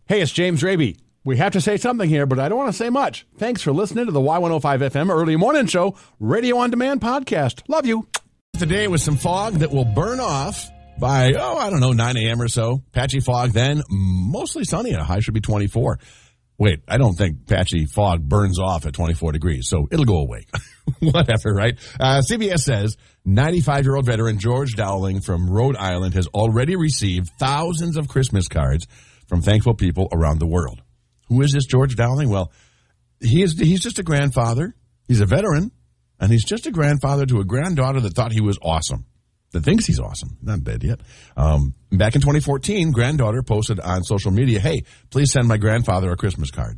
Hey, it's James Rabe. We have to say something here, but I don't want to say much. Thanks for listening to the Y105 FM Early Morning Show Radio On Demand podcast. Love you. Today with some fog that will burn off by, 9 a.m. or so. Patchy fog then, mostly sunny, and a high should be 24. Wait, I don't think patchy fog burns off at 24 degrees, so it'll go away. Whatever, right? CBS says 95-year-old veteran George Dowling from Rhode Island has already received thousands of Christmas cards from thankful people around the world. Who is this George Dowling? Well, he's just a grandfather. He's a veteran, and he's just a grandfather to a granddaughter that thought he was awesome, that thinks he's awesome. Not dead yet. Back in 2014, granddaughter posted on social media, hey, please send my grandfather a Christmas card.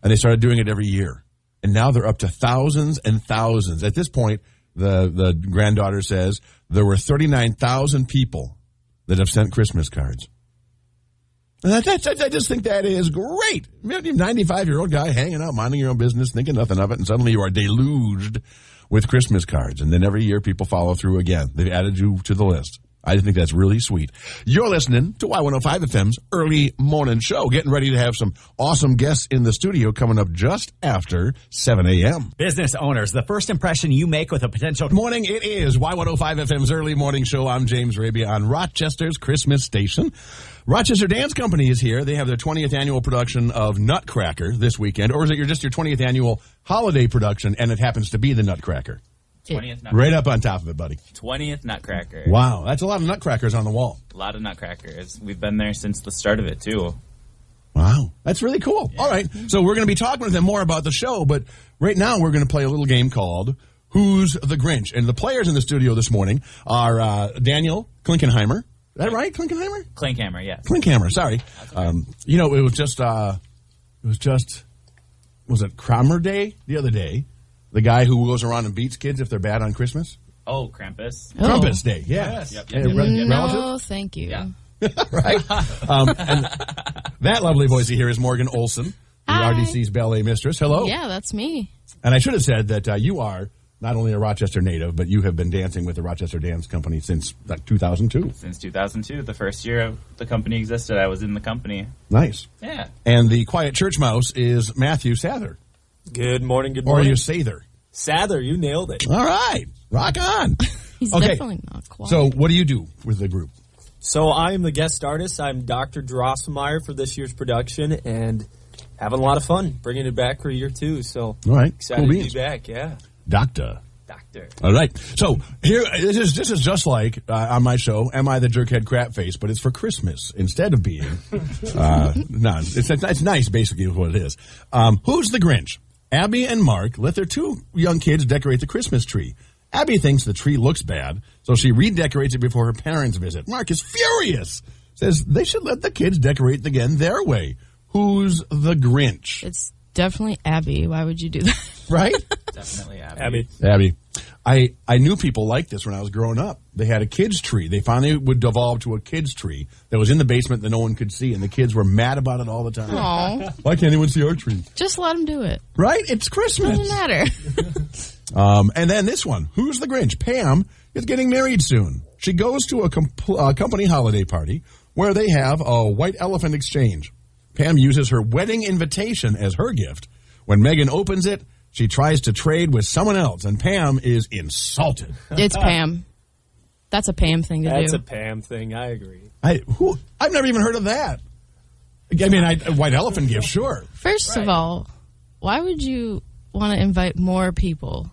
And they started doing it every year. And now they're up to thousands and thousands. At this point, the granddaughter says there were 39,000 people that have sent Christmas cards. And I just think that is great. You're a 95-year-old guy hanging out, minding your own business, thinking nothing of it, and suddenly you are deluged with Christmas cards. And then every year people follow through again. They've added you to the list. I think that's really sweet. You're listening to Y105 FM's Early Morning Show. Getting ready to have some awesome guests in the studio coming up just after 7 a.m. Business owners, the first impression you make with a potential... Good morning. It is Y105 FM's Early Morning Show. I'm James Rabe on Rochester's Christmas station. Rochester Dance Company is here. They have their 20th annual production of Nutcracker this weekend. Or is it just your 20th annual holiday production, and it happens to be the Nutcracker? 20th Nutcracker. Right up on top of it, buddy. 20th Nutcracker. Wow, that's a lot of nutcrackers on the wall. A lot of nutcrackers. We've been there since the start of it, too. Wow, that's really cool. Yeah. All right, so we're going to be talking with them more about the show, but right now we're going to play a little game called Who's the Grinch? And the players in the studio this morning are Daniel Klinkhammer. Is that right, Klinkhammer? Klinkhammer, yes. Klinkhammer, sorry. Okay. It was it Kramer Day the other day? The guy who goes around and beats kids if they're bad on Christmas? Oh, Krampus. Oh. Krampus Day, yeah. Yes. Yep. No, thank you. Yeah. Right? And that lovely voice you hear is Morgan Olson, the Hi. RDC's ballet mistress. Hello. Yeah, that's me. And I should have said that you are not only a Rochester native, but you have been dancing with the Rochester Dance Company since 2002. Since 2002, the first year the company existed, I was in the company. Nice. Yeah. And the quiet church mouse is Matthew Sather. Good morning, good Or morning. you Sather. Sather, you nailed it. All right. Rock on. He's Okay. definitely not quiet. So what do you do with the group? So I'm the guest artist. I'm Dr. Drosselmeyer for this year's production and having a lot of fun bringing it back for year two. So All right. excited Cool to beans. be back, yeah. Doctor. Doctor. All right. So here, this is just like on my show, Am I the Jerkhead Crap Face? But it's for Christmas instead of being. It's nice, basically, is what it is. Who's the Grinch? Abby and Mark let their two young kids decorate the Christmas tree. Abby thinks the tree looks bad, so she redecorates it before her parents visit. Mark is furious. Says they should let the kids decorate again their way. Who's the Grinch? It's definitely Abby. Why would you do that? Right? Definitely Abby. Abby. I knew people like this when I was growing up. They had a kids tree. They finally would devolve to a kids tree that was in the basement that no one could see, and the kids were mad about it all the time. Aw. Why can't anyone see our tree? Just let him do it. Right? It's Christmas. Doesn't matter. And then this one. Who's the Grinch? Pam is getting married soon. She goes to a company holiday party where they have a white elephant exchange. Pam uses her wedding invitation as her gift. When Megan opens it, she tries to trade with someone else, and Pam is insulted. It's Pam. That's a Pam thing to That's do. a Pam thing. I agree. I've never even heard of that. I mean, a white elephant gift, sure. First of all, why would you want to invite more people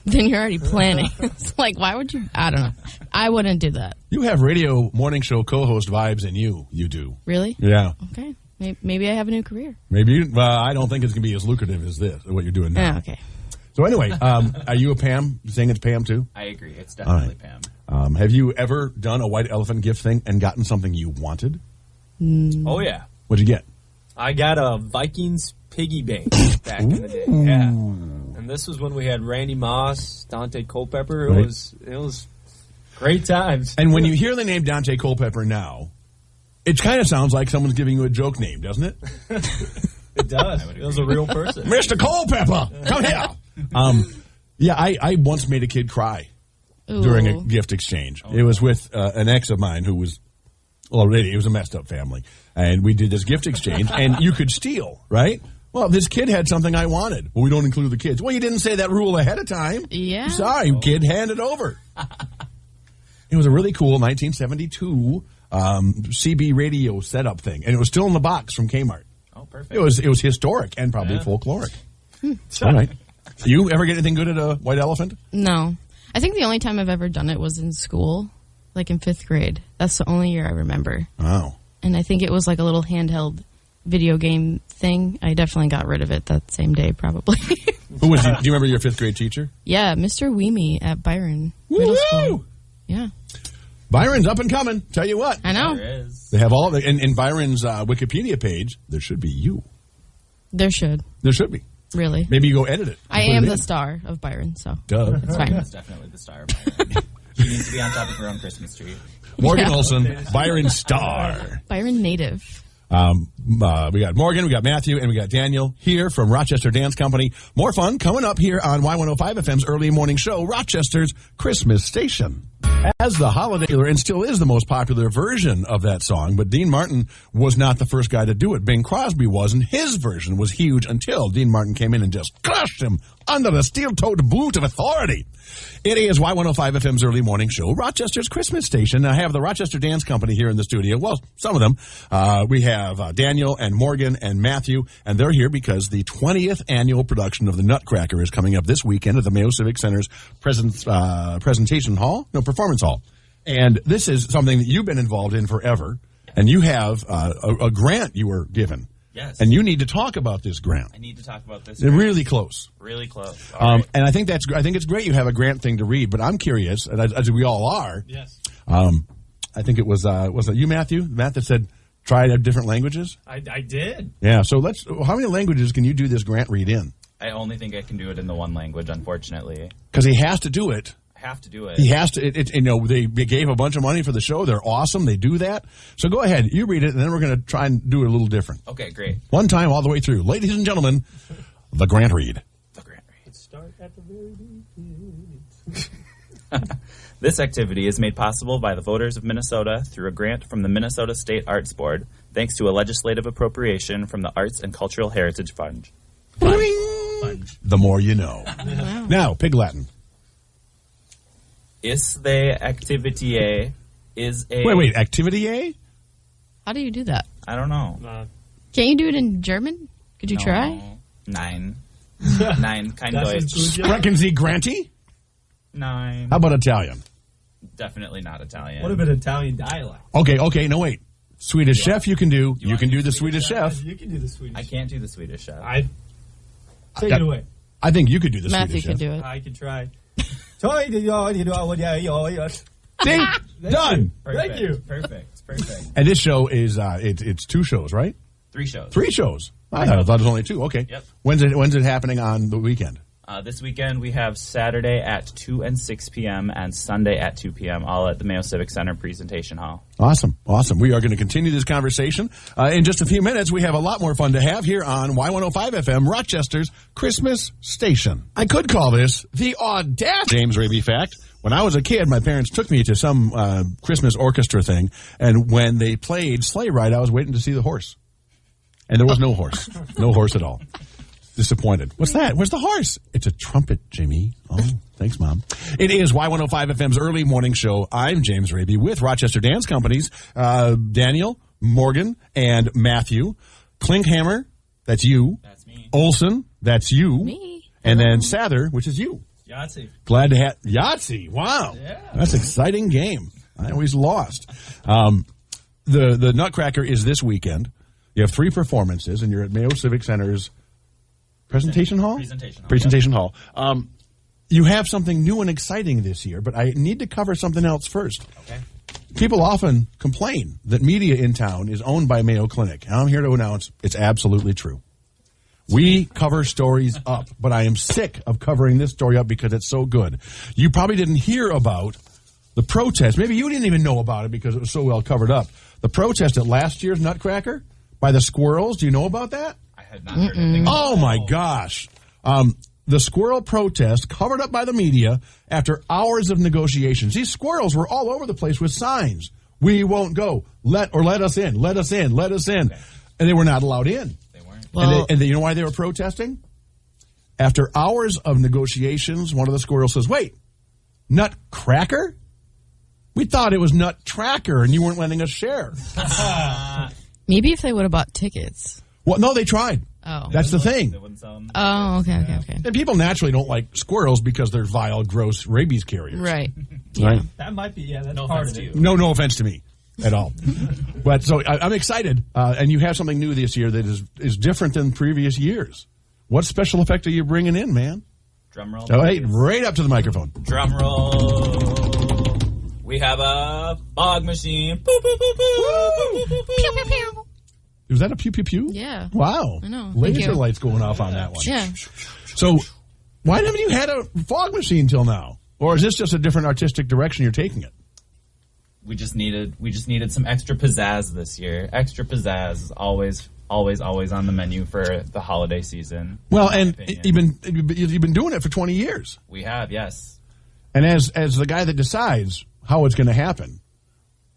than you're already planning? It's like, why would you? I don't know. I wouldn't do that. You have radio morning show co-host vibes in you. You do. Really? Yeah. Okay. Maybe I have a new career. Maybe. I don't think it's going to be as lucrative as this, what you're doing now. Yeah, okay. So anyway, are you a Pam? You saying it's Pam too? I agree. It's definitely Pam. Have you ever done a white elephant gift thing and gotten something you wanted? Oh, yeah. What'd you get? I got a Vikings piggy bank back in the day. Yeah. And this was when we had Randy Moss, Dante Culpepper. Right. It was great times. And when you hear the name Dante Culpepper now, it kind of sounds like someone's giving you a joke name, doesn't it? It does. It was a real person. Mr. Culpepper, come here. I once made a kid cry Ooh. during a gift exchange. It was with an ex of mine who was Already, it was a messed up family. And we did this gift exchange, and you could steal, right? Well, this kid had something I wanted. Well, we don't include the kids. Well, you didn't say that rule ahead of time. Yeah. Sorry, kid, hand it over. It was a really cool 1972 CB radio setup thing, and it was still in the box from Kmart. Oh, perfect. It was historic and probably folkloric. All right. You ever get anything good at a white elephant? No. I think the only time I've ever done it was in school, like in 5th grade. That's the only year I remember. Oh. And I think it was like a little handheld video game thing. I definitely got rid of it that same day, probably. Who was? Do you remember your 5th grade teacher? Yeah, Mr. Weemy at Byron Middle School. Yeah. Byron's up and coming. Tell you what. I know. There is. They have all the, in Byron's Wikipedia page, there should be you. There should. There should be. Really. Maybe you go edit it. I am the star of Byron, so Duh. it's fine. That's definitely the star of Byron. She needs to be on top of her own Christmas tree. Morgan Yeah. Olson, Byron Star. Byron native. We got Morgan, we got Matthew, and we got Daniel here from Rochester Dance Company. More fun coming up here on Y105 FM's early morning show, Rochester's Christmas Station. As the holiday, and still is the most popular version of that song, but Dean Martin was not the first guy to do it. Bing Crosby was, and his version was huge until Dean Martin came in and just crushed him under the steel-toed boot of authority. It is Y105 FM's early morning show, Rochester's Christmas Station. I have the Rochester Dance Company here in the studio. Well, some of them. We have Daniel and Morgan and Matthew, and they're here because the 20th annual production of the Nutcracker is coming up this weekend at the Mayo Civic Center's Performance Hall. And this is something that you've been involved in forever, and you have a grant you were given. Yes. And you need to talk about this grant. I need to talk about this. They're really close. Really close. All right. And I think it's great you have a grant thing to read, but I'm curious, and as we all are. Yes. I think it was it you, Matthew? Matt that said try different languages? I did. Yeah, so how many languages can you do this grant read in? I only think I can do it in the one language, unfortunately. Because he has to do it. I have to do it. He has to. They gave a bunch of money for the show. They're awesome. They do that. So go ahead. You read it, and then we're going to try and do it a little different. Okay, great. One time all the way through. Ladies and gentlemen, the grant read. The grant read. Start at the very beginning. This activity is made possible by the voters of Minnesota through a grant from the Minnesota State Arts Board, thanks to a legislative appropriation from the Arts and Cultural Heritage Fund. The more you know. Wow. Now, Pig Latin. Is the activity is a... Wait, activity A? How do you do that? I don't know. Can't you do it in German? Could you try? Nine. Kein Deutsch. Sprechen Sie Granty? Nine. How about Italian? Definitely not Italian. What about Italian dialect? Okay, no wait. Swedish chef you can do. You want can to do do the Swedish chef. You can do the Swedish. I can't do the Swedish chef. Take it away. I think you could do the Matthew Swedish could chef. do it. I can try. Ding! Done! Perfect. Thank you. Perfect. And this show is it's 2 shows, right? 3 shows. 3 shows. I thought it was only 2. Okay. Yep. When's it happening on the weekend? This weekend we have Saturday at 2 and 6 p.m. and Sunday at 2 p.m. all at the Mayo Civic Center Presentation Hall. Awesome. We are going to continue this conversation. In just a few minutes, we have a lot more fun to have here on Y105 FM, Rochester's Christmas Station. I could call this the audacity James Rabe fact. When I was a kid, my parents took me to some Christmas orchestra thing, and when they played Sleigh Ride, I was waiting to see the horse. And there was no horse. No horse at all. Disappointed. What's that? Where's the horse? It's a trumpet, Jimmy. Oh, thanks, Mom. It is Y105 FM's early morning show. I'm James Rabe with Rochester Dance Company's Daniel, Morgan, and Matthew. Klinkhammer, that's you. That's me. Olson, that's you. Me. And then Sather, which is you. Yahtzee. Glad to have Yahtzee. Wow. Yeah. That's an exciting game. I always lost. The Nutcracker is this weekend. You have 3 performances, and you're at Mayo Civic Center's Presentation Hall? Presentation Hall. You have something new and exciting this year, but I need to cover something else first. Okay. People often complain that media in town is owned by Mayo Clinic. And I'm here to announce it's absolutely true. We cover stories up, but I am sick of covering this story up because it's so good. You probably didn't hear about the protest. Maybe you didn't even know about it because it was so well covered up. The protest at last year's Nutcracker by the squirrels. Do you know about that? I had not heard anything. Oh, my gosh. The squirrel protest covered up by the media after hours of negotiations. These squirrels were all over the place with signs. We won't go. Let us in. Let us in. Let us in. Okay. And they were not allowed in. They weren't. Well, And you know why they were protesting? After hours of negotiations, one of the squirrels says, wait, Nutcracker? We thought it was Nutcracker, and you weren't letting us share. maybe if they would have bought tickets. Well, no, they tried. Oh. That's the thing. Oh, okay. And people naturally don't like squirrels because they're vile, gross rabies carriers. Right. Right? That might be, that's No part offense of it. to you. No offense to me at all. But so I'm excited, and you have something new this year that is different than previous years. What special effect are you bringing in, man? Drum roll. Oh, hey, right up to the microphone. Drum roll. We have a fog machine. Boop, boop, boop, boop. Pew, pew, pew. Was that a pew pew pew? Yeah. Wow. I know. Thank Laser you. lights going off on that one. Yeah. So, why haven't you had a fog machine till now? Or is this just a different artistic direction you're taking it? We just needed some extra pizzazz this year. Extra pizzazz is always on the menu for the holiday season. Well, in and my opinion. you've been doing it for 20 years. We have, yes. And as the guy that decides how it's going to happen,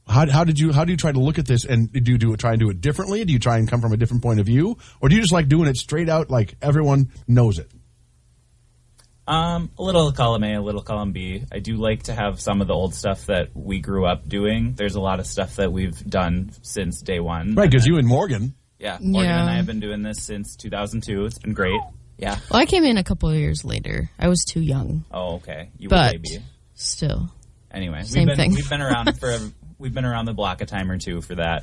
how do you try to look at this, and do you try and do it differently? Do you try and come from a different point of view, or do you just like doing it straight out like everyone knows it? A little column A, a little column B. I do like to have some of the old stuff that we grew up doing. There's a lot of stuff that we've done since day one. Right, because you and Morgan. Yeah, Morgan Yeah. and I have been doing this since 2002. It's been great. Yeah. Well, I came in a couple of years later. I was too young, Oh, okay. You were but baby. still. Anyway, Same thing. We've been around we've been around the block a time or two for that.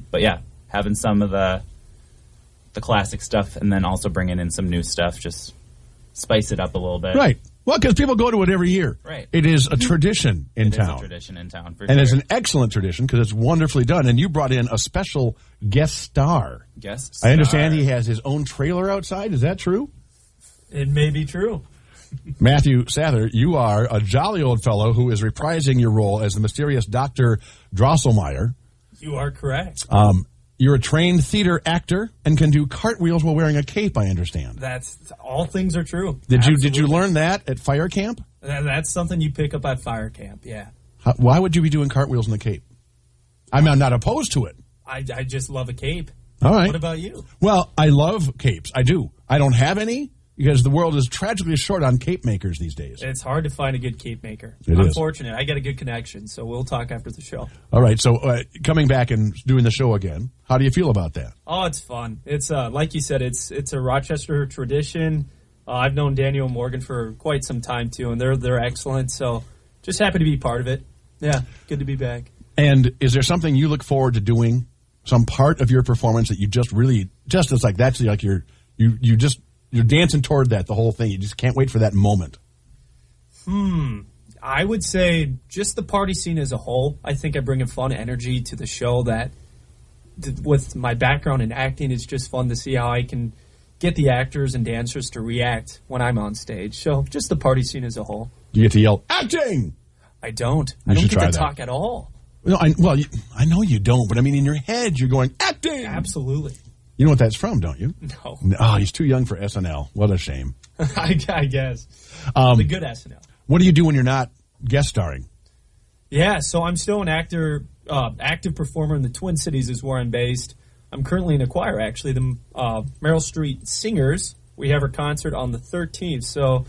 But yeah, having some of the classic stuff and then also bringing in some new stuff, just spice it up a little bit. Right. Well, because people go to it every year. Right. It is a tradition in It is town. a tradition in town, for And sure. it's an excellent tradition because it's wonderfully done. And you brought in a special guest star. Guest I understand star. he has his own trailer outside. Is that true? It may be true. Matthew Sather, you are a jolly old fellow who is reprising your role as the mysterious Dr. Drosselmeyer. You are correct. You're a trained theater actor and can do cartwheels while wearing a cape, I understand. That's all things are true. Did you Absolutely. learn that at fire camp? That's something you pick up at fire camp, yeah. Why would you be doing cartwheels in the cape? I'm not opposed to it. I just love a cape. All right. What about you? Well, I love capes. I do. I don't have any because the world is tragically short on cape makers these days. It's hard to find a good cape maker. It I'm is. fortunate. I got a good connection, so we'll talk after the show. All right. So coming back and doing the show again, how do you feel about that? Oh, it's fun. It's like you said, it's a Rochester tradition. I've known Daniel and Morgan for quite some time too, and they're excellent. So just happy to be part of it. Yeah, good to be back. And is there something you look forward to doing? Some part of your performance that you it's like that's like you're dancing toward that the whole thing. You just can't wait for that moment. I would say just the party scene as a whole. I think I bring a fun energy to the show that, with my background in acting, it's just fun to see how I can get the actors and dancers to react when I'm on stage. So just the party scene as a whole. You get to yell acting. I don't. You I don't should get try to that. talk at all. No, I know you don't, but I mean in your head you're going acting. Absolutely. You know what that's from, don't you? No. Oh, he's too young for SNL. What a shame. I guess. The good SNL. What do you do when you're not guest starring? Yeah, so I'm still an actor, active performer in the Twin Cities is where I'm based. I'm currently in a choir, actually, the Merrill Street Singers. We have our concert on the 13th, so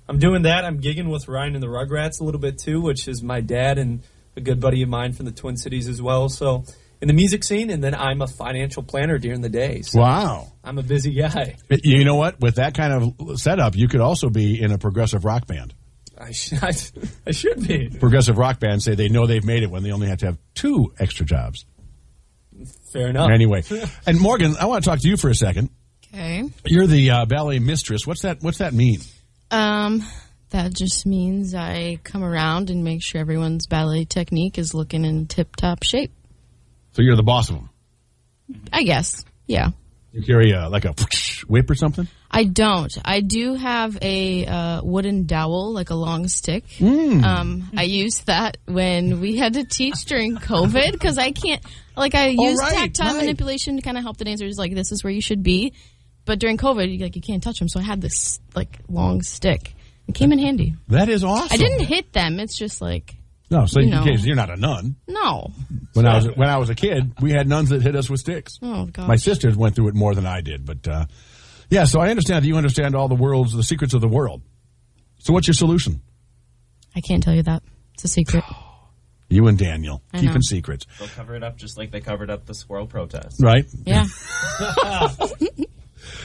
I'm doing that. I'm gigging with Ryan and the Rugrats a little bit, too, which is my dad and a good buddy of mine from the Twin Cities as well. So in the music scene, and then I'm a financial planner during the day. So Wow. I'm a busy guy. You know what? With that kind of setup, you could also be in a progressive rock band. I should be. Progressive rock bands say they know they've made it when they only have to have 2 extra jobs. Fair enough. Anyway, and Morgan, I want to talk to you for a second. Okay. You're the ballet mistress. What's that mean? That just means I come around and make sure everyone's ballet technique is looking in tip-top shape. So you're the boss of them. I guess. Yeah. You carry like a whip or something? I don't. I do have a wooden dowel, like a long stick. I used that when we had to teach during COVID because I can't. Like I used tactile manipulation to kind of help the dancers. Like this is where you should be, but during COVID, you can't touch them. So I had this like long stick. It came in handy. That is awesome. I didn't hit them. It's just like No, so you're not a nun. No. When I was a kid, we had nuns that hit us with sticks. Oh, gosh. My sisters went through it more than I did. But, so I understand that you understand all the secrets of the world. So what's your solution? I can't tell you that. It's a secret. You and Daniel, keeping know. secrets. They'll cover it up just like they covered up the squirrel protest. Right? Yeah.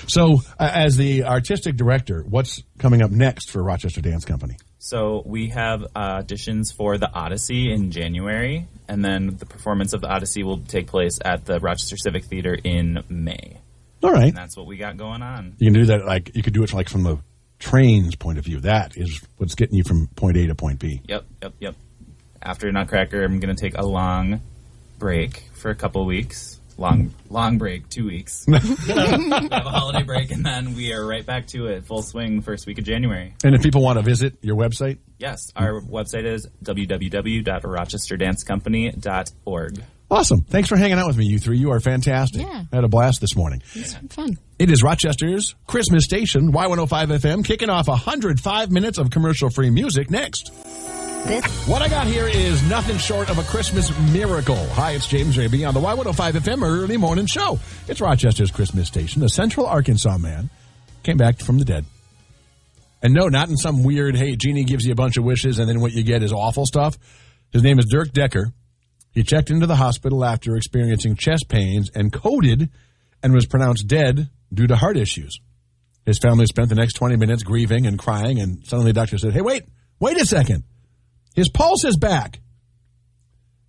So, as the artistic director, what's coming up next for Rochester Dance Company? So we have auditions for the Odyssey in January, and then the performance of the Odyssey will take place at the Rochester Civic Theater in May. All right. And that's what we got going on. You can do that, you could do it from the train's point of view. That is what's getting you from point A to point B. Yep. After Nutcracker, I'm going to take a long break for a couple weeks. Long break, 2 weeks. We have a holiday break, and then we are right back to it, full swing, first week of January. And if people want to visit your website? Yes, our website is www.rochesterdancecompany.org. Awesome. Thanks for hanging out with me, you three. You are fantastic. Yeah. I had a blast this morning. It's fun. It is Rochester's Christmas station, Y105 FM, kicking off 105 minutes of commercial-free music next. What I got here is nothing short of a Christmas miracle. Hi, it's James Rabe on the Y105 FM early morning show. It's Rochester's Christmas station. A Central Arkansas man came back from the dead. And no, not in some weird, hey, Genie gives you a bunch of wishes and then what you get is awful stuff. His name is Dirk Decker. He checked into the hospital after experiencing chest pains and coded and was pronounced dead due to heart issues. His family spent the next 20 minutes grieving and crying, and suddenly the doctor said, hey, wait a second. His pulse is back.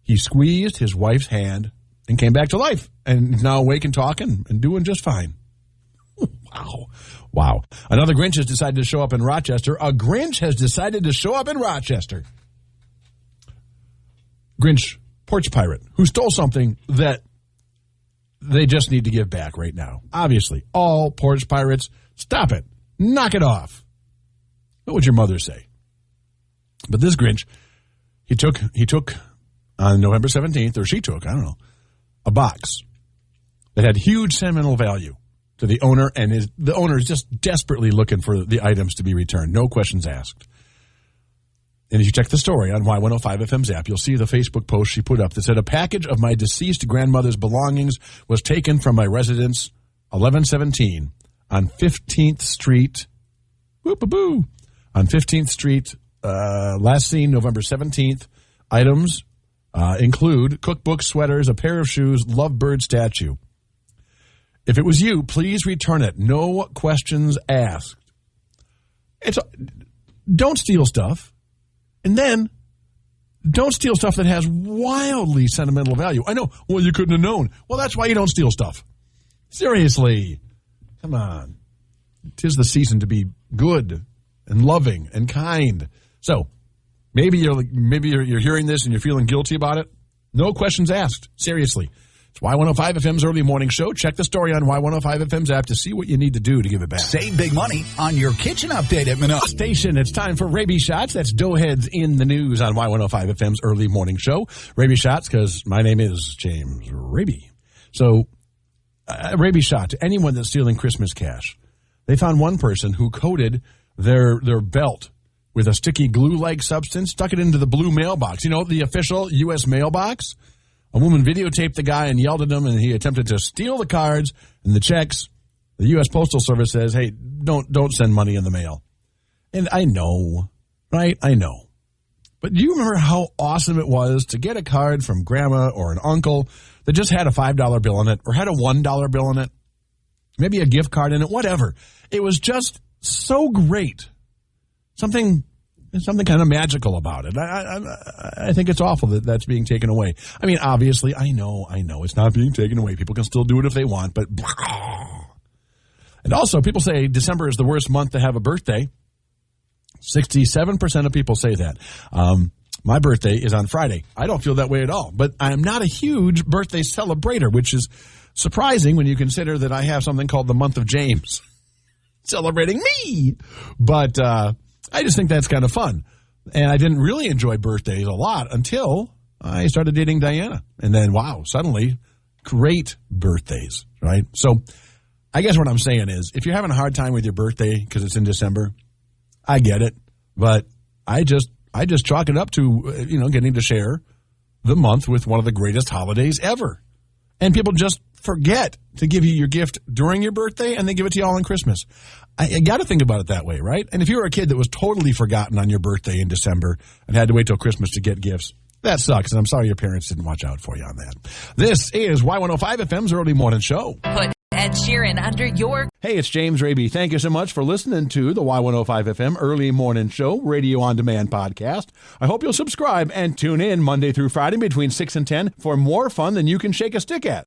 He squeezed his wife's hand and came back to life and is now awake and talking and doing just fine. Wow. Another Grinch has decided to show up in Rochester. A Grinch has decided to show up in Rochester. Grinch, porch pirate, who stole something that they just need to give back right now. Obviously, all porch pirates, stop it. Knock it off. What would your mother say? But this Grinch, he took on November 17th, or she took, I don't know, a box that had huge sentimental value to the owner, and the owner is just desperately looking for the items to be returned. No questions asked. And if you check the story on Y105 FM's app, you'll see the Facebook post she put up that said, a package of my deceased grandmother's belongings was taken from my residence, 1117, on 15th Street, on 15th Street, last seen November 17th. Items include cookbook, sweaters, a pair of shoes, lovebird statue. If it was you, please return it. No questions asked. Don't steal stuff. And then don't steal stuff that has wildly sentimental value. I know. Well, you couldn't have known. Well, that's why you don't steal stuff. Seriously. Come on. 'Tis the season to be good and loving and kind. So maybe you're hearing this and you're feeling guilty about it. No questions asked. Seriously. It's Y105 FM's early morning show. Check the story on Y105 FM's app to see what you need to do to give it back. Save big money on your kitchen update at Minot Station. It's time for Rabe Shots. That's Doughheads in the News on Y105 FM's early morning show. Rabe Shots, because my name is James Rabe. So, Rabe Shot to anyone that's stealing Christmas cash. They found one person who coated their belt with a sticky glue-like substance, stuck it into the blue mailbox. You know, the official U.S. mailbox? A woman videotaped the guy and yelled at him, and he attempted to steal the cards and the checks. The U.S. Postal Service says, hey, don't send money in the mail. And I know, right? I know. But do you remember how awesome it was to get a card from grandma or an uncle that just had a $5 bill in it or had a $1 bill in it? Maybe a gift card in it, whatever. It was just so great. Something kind of magical about it. I think it's awful that that's being taken away. I mean, obviously, I know it's not being taken away. People can still do it if they want, but... And also, people say December is the worst month to have a birthday. 67% of people say that. My birthday is on Friday. I don't feel that way at all, but I am not a huge birthday celebrator, which is surprising when you consider that I have something called the month of James celebrating me. But I just think that's kind of fun. And I didn't really enjoy birthdays a lot until I started dating Diana. And then, wow, suddenly great birthdays, right? So I guess what I'm saying is if you're having a hard time with your birthday because it's in December, I get it. But I just I just chalk it up to, getting to share the month with one of the greatest holidays ever. And people just forget to give you your gift during your birthday and they give it to you all on Christmas. I got to think about it that way, right? And if you were a kid that was totally forgotten on your birthday in December and had to wait till Christmas to get gifts, that sucks. And I'm sorry your parents didn't watch out for you on that. This is Y105 FM's Early Morning Show. Put Ed Sheeran under your... Hey, it's James Rabe. Thank you so much for listening to the Y105 FM Early Morning Show Radio On Demand podcast. I hope you'll subscribe and tune in Monday through Friday between 6 and 10 for more fun than you can shake a stick at.